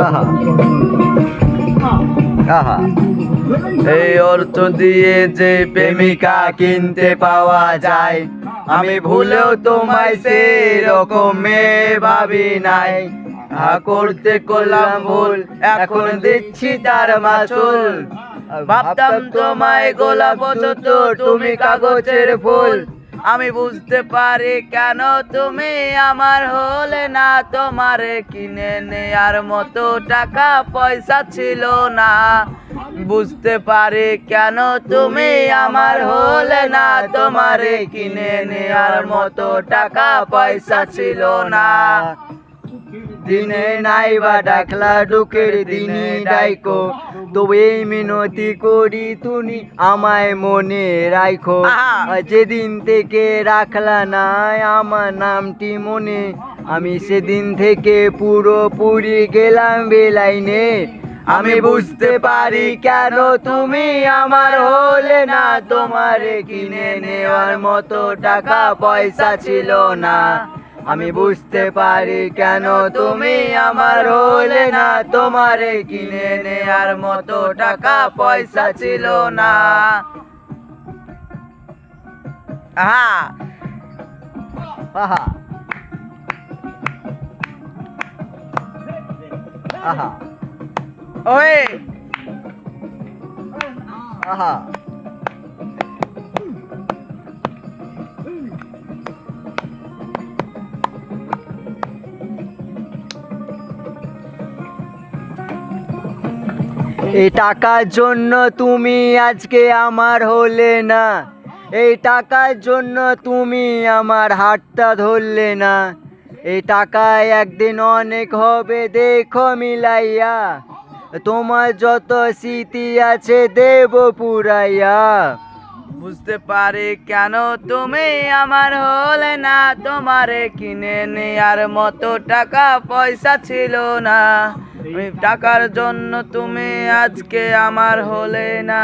আহা আহা এই অর্থ দিয়ে যে প্রেমিকা কিনতে পাওয়া যায়, আমি ভুলেও তোমায় সেরকম ভাবি নাই। করতে করলাম ভুল, এখন দিচ্ছি তার মাসুল। ভাবতাম তোমায় গোলাপ তো তুমি কাগজের ফুল। আমি বুঝতে পারি কেন তুমি আমার হলে না, তোমারে কিনে নেয়ার মতো টাকা পয়সা ছিল না। বুঝতে পারি কেন তুমি আমার হলে না, তোমারে কিনে নেয়ার মতো টাকা পয়সা ছিল না। দিনে নাই বা ডাকলা ডুকের দিনে ডাইকো, তবে মিনতি করি তুমি আমায় মনে রাখো। যেদিন থেকে রাখলা নাই আমার নামটি মনে, আমি সেদিন থেকে পুরোপুরি গেলাম বেলাইনে। আমি বুঝতে পারি কেন তুমি আমার হলে না, তোমারে কিনে নেওয়ার মতো টাকা পয়সা ছিল না। আমি বুঝতে পারি কেন তুমি আমার হলে না, তোমারে কিনে নেয়ার মতো টাকা পয়সা ছিল না। আহা আহা আহা ওয়ে আহা এই টাকার জন্য তুমি আজকে আমার হলে না, এই টাকার জন্য তুমি আমার হাতটা ধরলে না। এই টাকায় একদিন অনেক হবে দেখো মিলাইয়া, তোমার যত স্মৃতি আছে দেব পুরাইয়া। বুঝতে পারি কেন তুমি আমার হলে না, তোমারে কিনে নেয়ার মতো টাকা পয়সা ছিল না। টাকার জন্য তুমি আজকে আমার হলে না,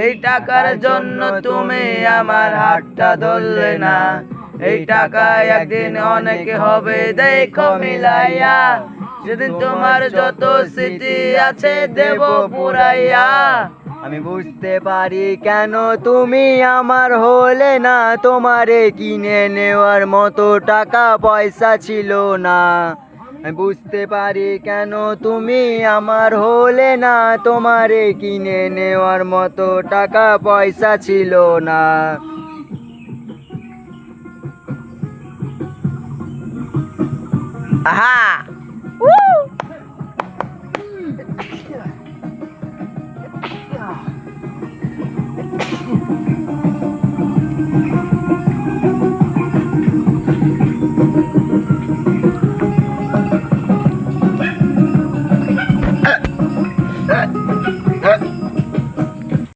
এই টাকার জন্য তুমি আমার হাতটা ধরলে না। এই টাকা একদিন অনেক হবে দেখো মিলাইয়া, যেদিন তোমার যত স্মৃতি আছে দেব পুরাইয়া। আমি বুঝতে পারি কেন তুমি আমার হলে না, তোমারে কিনে নেওয়ার মতো টাকা পয়সা ছিল না। আমি বুঝতে পারি কেন তুমি আমার হলে না, তোমারে কিনে নেওয়ার মতো টাকা পয়সা ছিল না। আহা।